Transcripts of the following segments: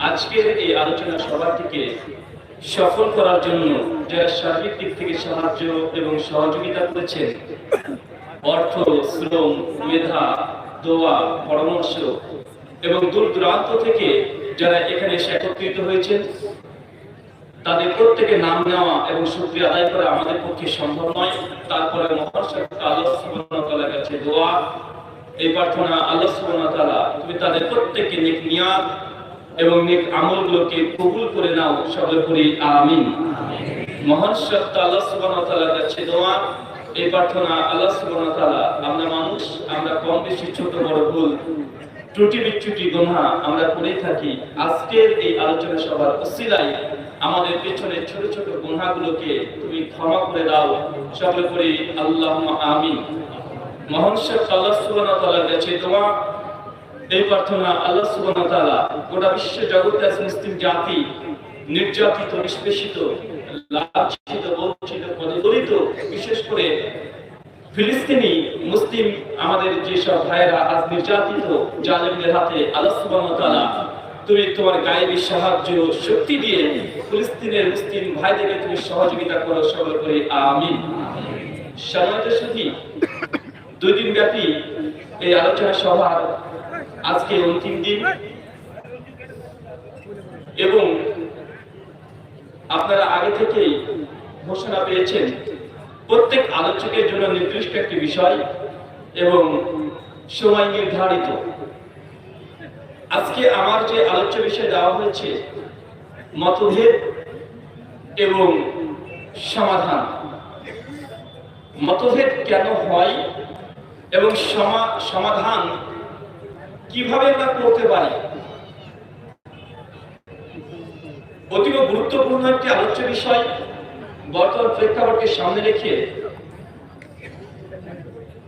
আজকের এই আলোচনা সভাটিকে সফল করার জন্য যারা সার্বিক দিক থেকে সাহায্য এবং সহযোগিতা করেছেন, অর্থ, শ্রম, মেধা, দোয়া, পরামর্শ এবং দূর দূরান্ত থেকে যারা এখানে এসে একত্রিত হয়েছেন, তাদের প্রত্যেকের নাম নেওয়া এবং শুকরিয়া আদায় করা আমাদের পক্ষে সম্ভব নয়। তারপরে মহান আল্লাহ সুবহানাহু ওয়া তাআলার কাছে দোয়া, এই প্রার্থনা, আল্লাহ সুবহানাহু ওয়া তাআলা তুমি তাদের প্রত্যেককে নেক নিয়াত এবং নেক আমলগুলোকে কবুল করে নাও, সকলে করি আমিন। মহান সত্তা আল্লাহ সুবহানাহু ওয়া তাআলার কাছে দোয়া, এই প্রার্থনা, আল্লাহ সুবহানাহু ওয়া তাআলা আমরা মানুষ, আমরা কম বেশি ছোট বড় ভুল ত্রুটি বিচ্যুতি গুনাহ আমরা করে থাকি। আজকের এই আলোচনা সভার ওসিলায় আমাদের পেছনের ছোট ছোট গুনাহগুলোকে তুমি ক্ষমা করে দাও, সকলে করি আল্লাহুম্মা আমিন। মহান সত্তা আল্লাহ সুবহানাহু ওয়া তাআলার কাছে দোয়া, এই প্রার্থনা, আল্লাহ সুবহানাহু ওয়া তাআলা গোটা বিশ্ব জগতে মুসলিম জাতি নির্যাতিত, নিষ্পেষিত, লাঞ্ছিত, বঞ্চিত, পদদলিত, বিশেষ করে ফিলিস্তিনি মুসলিম আমাদের যেসব ভাইয়েরা আজ নির্যাতিত জালেমদের হাতে, আল্লাহ সুবহানাহু ওয়া তাআলা তুমি তোমার গায়েবী সাহায্য শক্তি দিয়ে ফিলিস্তিনের মুসলিম ভাইদেরকে তুমি সহযোগিতা করো, সকলে করে আমিন। সম্মানিত সুধী, 2 দিন ব্যাপী এই আলোচনা সভার আজকে অন্তিম দিন এবং আপনারা আগে থেকেই ঘোষণা পেয়েছেন প্রত্যেক আলোচকের জন্য নির্দিষ্ট একটি বিষয় এবং সময় নির্ধারিত। আজকে আমার যে আলোচ্য বিষয় দেওয়া হয়েছে মতভেদ এবং সমাধান। মতভেদ কেন হয় এবং সমাধান কিভাবে আমরা করতে পারি, অতীব গুরুত্বপূর্ণ একটি আলোচ্য বিষয়। বর্তমান প্রেক্ষাপটকে সামনে রেখে,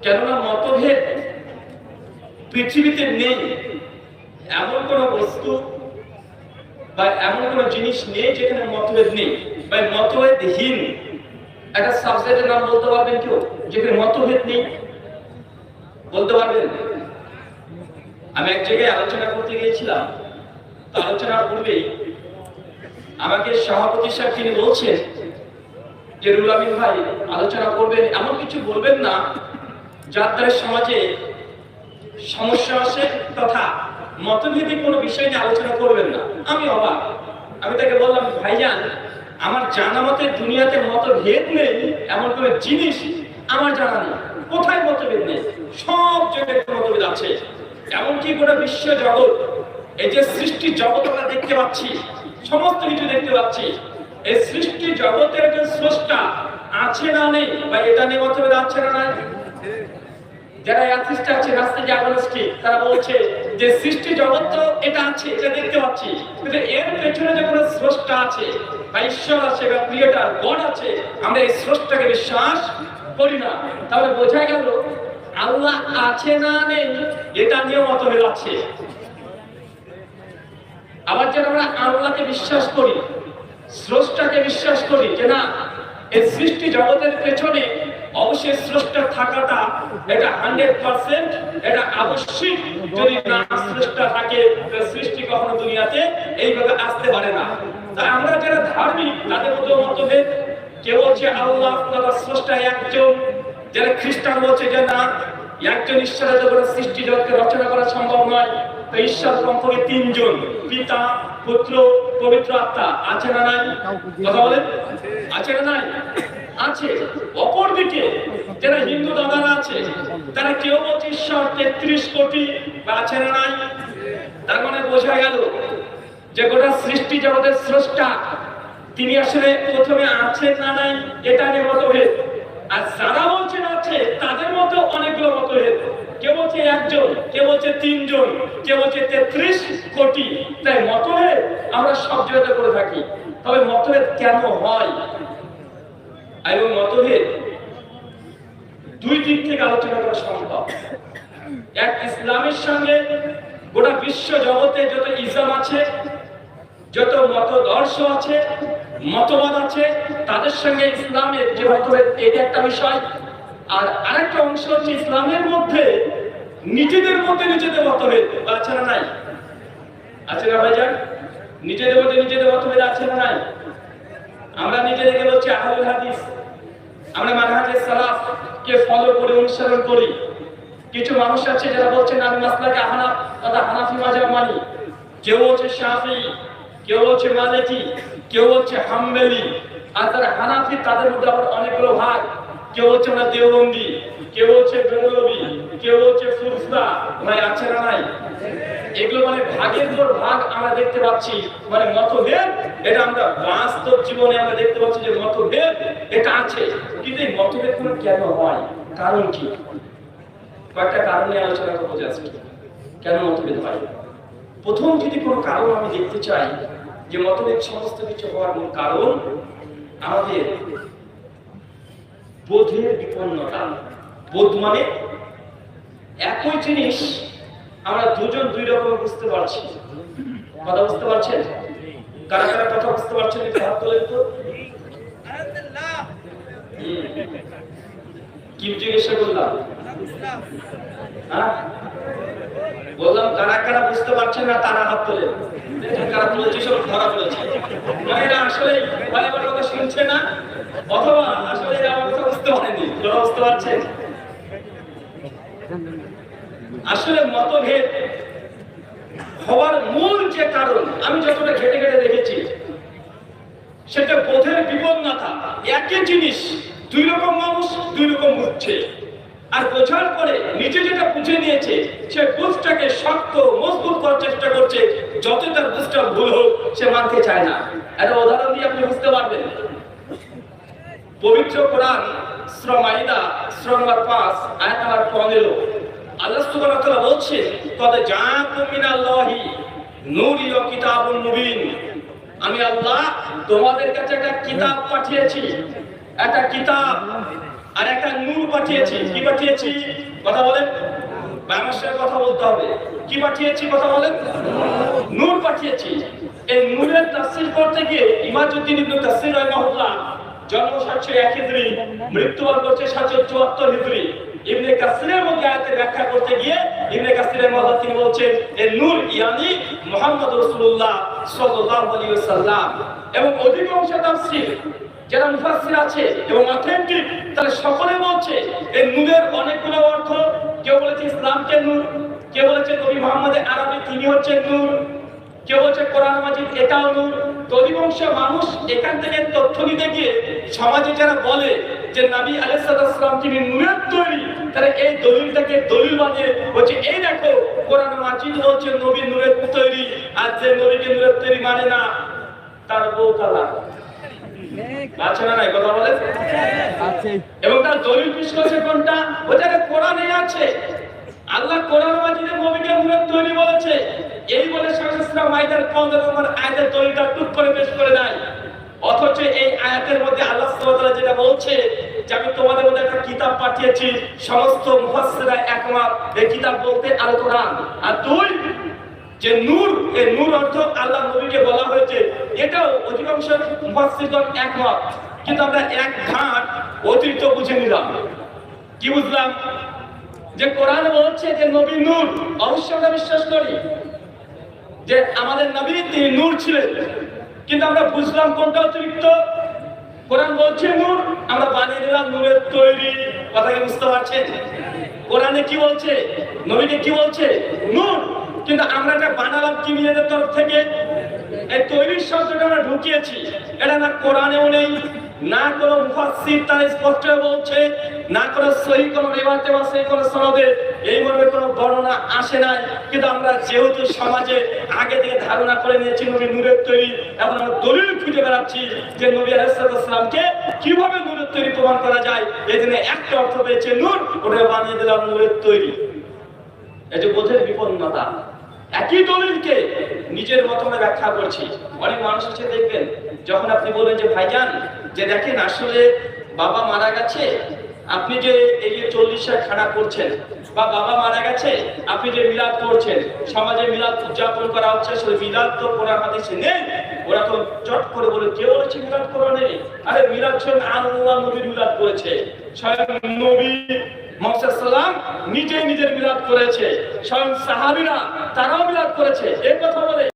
কেননা মতভেদ পৃথিবীতে নেই এমন কোন বস্তু বা এমন কোন জিনিস নেই যেখানে মতভেদ নেই, বা মতভেদহীন একটা সাবজেক্টের নাম বলতে পারবেন কেউ যেখানে মতভেদ নেই? বলতে পারবেন? আমি এক জায়গায় আলোচনা করতে গিয়েছিলাম, তো আলোচনার পূর্বেই আমাকে সভাপতি সাহেব তিনি বলছেন যে রুহুল আমিন ভাই আলোচনা করবেন, এমন কিছু বলবেন না যার দ্বারা সমাজে সমস্যা আসে, তথা মতভেদী কোনো বিষয় নিয়ে আলোচনা করবেন না। আমি অবাক, আমি তাকে বললাম, ভাইজান আমার জানা মতে দুনিয়াতে মতভেদ নেই এমন কোনো জিনিস আমার জানা নেই। কোথায় মতভেদ নেই? সব জায়গায় মতভেদ আছে। এমনকি গোটা বিশ্ব জগৎ, এই যে সৃষ্টি জগৎ আমরা দেখতে পাচ্ছি, সমস্ত কিছু দেখতে পাচ্ছি, এই সৃষ্টি জগতের যে স্রষ্টা আছে না নেই, বা এটা নিয়ে মতভেদ আছে না নাই? যারা অ্যাথিস্ট আছে, রাস্তায় যে আগনস্টিক, তারা বলছে যে সৃষ্টি জগৎ তো এটা আছে, এটা দেখতে পাচ্ছি, কিন্তু এর পেছনে যে কোনো স্রষ্টা আছে বা ঈশ্বর আছে বা ক্রিয়েটর গড আছে, আমরা এই স্রষ্টাকে বিশ্বাস করি না। তাহলে বোঝা গেল আল্লাহ আছে না নেই এটা নিয়ে মতভেদ আছে। আবার যারা আমরা আল্লাহকে বিশ্বাস করি, স্রষ্টাকে বিশ্বাস করি যে না এই সৃষ্টি জগতের পেছনে অবশ্যই স্রষ্টা থাকাটা এটা 100%, এটা আবশ্যিক। যদি না স্রষ্টা থাকে সৃষ্টি কখনো দুনিয়াতে এইভাবে আসতে পারে না। তাই আমরা যারা ধার্মিক তাদের মধ্যে মতভেদ, কেউ বলছে আল্লাহ তথা স্রষ্টা একজন, যারা খ্রিস্টান বলছে যে না একজন ঈশ্বরের দ্বারা সৃষ্টি জগৎকে রচনা করা সম্ভব নয়, তো ঈশ্বর কমপক্ষে 3 জন, পিতা, পুত্র, পবিত্র আত্মা। আছে না নাই? কথা বলেন, আছে না নাই? আছে। অপরদিকে যারা হিন্দু দাদারা আছে, তারা কেউ বলছে ঈশ্বর 33 কোটি, বা আছে না নাই? তার মানে বোঝা গেল যে গোটা সৃষ্টি জগতের স্রষ্টা তিনি আসলে প্রথমে আছেন না নাই এটা নিয়ে মতভেদ। আর যারা বলছেন আছে তাদের মধ্যে অনেকগুলো মতভেদ। কেউ বলছে 1 জন, কেউ বলছে 3 জন, কেউ বলছে 33 কোটি। তাই মতভেদ আমরা সব জায়গাতে করে থাকি। তবে মতভেদ কেন হয় এবং মতভেদ 2 দিক থেকে আলোচনা করা সম্ভব। এক, ইসলামের সঙ্গে গোটা বিশ্ব জগতে যত ইসলাম আছে, যত মতদর্শ আছে, মতবাদ আছে, তাদের সঙ্গে ইসলামের যে মতভেদ, এটা একটা বিষয়। আর আরেকটা অংশ হচ্ছে ইসলামের মধ্যে নিজেদের মধ্যে নিজেদের মতভেদ। আছে না নাই? আছে না ভাইজান? নিজেদের মধ্যে নিজেদের মতভেদ আছে না নাই? আমরা নিজেদেরকে বলছি আহলুল হাদিস, আমরা মানহাজে সালাফ কে ফলো করে অনুসরণ করি। কিছু মানুষ আছে যারা বলছেন আমি মাসলাকে আহনাফ তথা হানাফি মাযহাব মানি। কেউ বলছে শাফিঈ, কেউ বলছে মালিকি, কেউ বলছে হাম্বলি। আর যারা হানাফি তাদের মধ্যে আবার অনেকগুলো ভাগ। কেউ বলছে আমরা দেওবন্দি, কেউ বলছে বেরলভী, কেউ বলছে ফুরফুরা। ভাই আছে না নাই? এগুলো মানে ভাগের পর ভাগ আমরা দেখতে পাচ্ছি, মানে মতভেদ। এটা আমরা বাস্তব জীবনে আমরা দেখতে পাচ্ছি যে মতভেদ এটা আছে। কিন্তু এই মতভেদগুলো কেন হয়, কারণ কি? কয়েকটা কারণে আলোচনা করবো আজকে, কেন মতভেদ হয়। প্রথম যদি কোনো কারণ আমি দেখতে চাই যে মতভেদ সমস্ত কিছু হওয়ার মূল কারণ আমাদের বোধের বিপন্নতা। বোধ মানে একই জিনিস আমরা দুজন দুই রকম বুঝতে পারছি। কথা বুঝতে পারছেন? কারা কারা কথা বুঝতে পারছেন একটু হাত তোলেন তো। কি জিজ্ঞাসা করলাম? বললাম কারা কারা বুঝতে পারছেন না তারা হাত তোলেন। কারা তুলেছে সব ধরা পড়েছে। মানে এরা আসলে ভালো ভালো কথা শুনছে না, অথবা আসলে এরা আমার কথা বুঝতে পারেনি। তোরা বুঝতে পারছেন? আসলে মতভেদ হওয়ার মূল যে কারণ আমি যতটা ঘেটে ঘেটে দেখেছি, সেটা বোধের বিপন্নতা। একই জিনিস দুই রকম মানুষ দুই রকম বুঝছে, আর বোঝার পরে নিজে যেটা বুঝে নিয়েছে সে বুঝটাকে শক্ত মজবুত করার চেষ্টা করছে। যত তার বুঝটা ভুল হোক সে মানতে চায় না। একটা উদাহরণ দিয়ে আপনি বুঝতে পারবেন। পবিত্র কোরআন সূরা মাইদা সূরা নম্বর 5 আয়াত নম্বর 15 আল্লাহ সুবহানাহু ওয়া তাআলা বলছেন কদ জাআকুম মিনাল্লাহি নূরুন ওয়া কিতাবুন মুবিন। আমি আল্লাহ তোমাদের কাছে একটা কিতাব পাঠিয়েছি, একটা কিতাব আর একটা নূর পাঠিয়েছি। কি পাঠিয়েছি? কথা বলেন, বাংলাদেশের কথা বলতে হবে। কি পাঠিয়েছি? কথা বলেন। নূর পাঠিয়েছি। এই নূরের তাফসীর করতে গিয়ে ইমাদউদ্দিন ইবনে কাসির রাহিমাহুল্লাহ জন্ম 701 হিজরি, মৃত্যুবরণ করছে 774 হিজরি। ইবনে কাসিরের মধ্যে আয়াতের ব্যাখ্যা করতে গিয়ে ইবনে কাসির রাহিমাহুল্লাহ তিনি বলছেন এই নূর ইয়ানি মুহাম্মদ রাসূলুল্লাহ সাল্লাল্লাহু আলাইহি ওয়াসাল্লাম। এবং অধিকাংশ তাফসীর যারা মুফাসসির আছে এবং অথেন্টিক তারা সকলে বলছে এই নূরের অনেকগুলো অর্থ। কেউ বলেছে ইসলামকে নূর, কেউ বলেছে নবী মুহাম্মদের আরবি তিনি হচ্ছেন নূর, কেউ বলছে কোরআন মাজিদ এটাও নূর। তো অধিকাংশ মানুষ এখান থেকে তথ্য নিতে গিয়ে সমাজে যারা বলে যে নবী আলাইহিস সালাম তিনি নূরের তৈরি, তারা এই দলিলটাকে দলিল বানিয়ে বলছে এই দেখো কোরআন মাজিদ বলছে নবী নূরের তৈরি, আর যে নবীকে নূরের তৈরি মানে না তার বউ তালাক। আছে না নাই? কথা বলেন। এবং তার দলিল পেশ করেছে কোনটা? ওটাকে কোরআনে আছে। আল্লাহ কোরআন মাজিদে নবীকে নূরের তৈরি বলেছে। এই বলে সূরা মাইদার 15 নম্বর আয়াতের দলিলটা টুক করে পেশ করে দেয়। অথচ এই আয়াতের মধ্যে আল্লাহ সুবহানাহু ওয়া তাআলা যেটা বলছে যে আমি তোমাদের মধ্যে একটা কিতাব পাঠিয়েছি, সমস্ত মুফাসসিররা একমত এই কিতাব বলতে আল কোরআন। আর দুই যে নূর, এই নূর অর্থ আল্লাহ নবীকে বলা হয়েছে, এটাও অধিকাংশ মুফাসসিরগণ একমত। কিন্তু আমরা এক ঘাট অতিরিক্ত বুঝে নিলাম। কি বুঝলাম? যে কোরআন বলছে যে নবী নূর, অবশ্যই আমরা বিশ্বাস করি যে আমাদের নবী তিনি নূর ছিলেন, কিন্তু আমরা বুঝলাম কোনটা অতিরিক্ত। কোরআন বলছে নূর, আমরা বানিয়ে দিলাম নূরের তৈরি। কথা কি বুঝতে পারছেন? কোরআনে কি বলছে, নবীকে কি বলছে? নূর। কিন্তু আমরা এটা বানালাম কি নিজেদের তরফ থেকে? এই তৈরির শব্দটা আমরা ঢুকিয়েছি। এটা না কোরআনেও নেই, না কোনো মুফাসসির তারা স্পষ্ট বলছে, না কোনো সহিহ কোনো রিওয়ায়াতে বা সহিহ কোনো সনদে এই মর্মে কোনো বর্ণনা আসে নাই। কিন্তু আমরা যেহেতু সমাজে আগে থেকে ধারণা করে নিয়েছি নবী নূরের তৈরি, এখন আমরা দলিল খুঁজে বেড়াচ্ছি যে নবী আলাইহিস সালামকে কিভাবে নূরের তৈরি প্রমাণ করা যায়। এই জন্য একটা অর্থ পেয়েছে নূর, ওটা বানিয়ে দিলাম নূরের তৈরি। এই যে বোধের বিপন্নতা। একই দলিলকে নিজের মতনে ব্যাখ্যা করছি। অনেক মানুষ আছে দেখবেন, যখন আপনি বলেন যে ভাইজান যে দেখেন আসলে বাবা মারা গেছে, আপনি যে এই যে 40 খাড়া করছেন, বা বাবা মারা গেছে আপনি যে মিলাদ করছেন, সমাজে মিলাদ উদযাপন করা হচ্ছে, আসলে মিলাদ তো কোরআন হাদিসে নেই। ওরা তো চট করে বলে কেউ বলেছে মিলাদ কোরআনে নেই। আরে মিলাদ স্বয়ং আল্লাহ নবীর মিলাদ করেছে, স্বয়ং নবী মুহাম্মদ সাল্লাল্লাহু আলাইহি ওয়াসাল্লাম নিজে নিজের মিলাদ করেছে, স্বয়ং সাহাবীরা তারাও মিলাদ করেছে। এই কথা বলে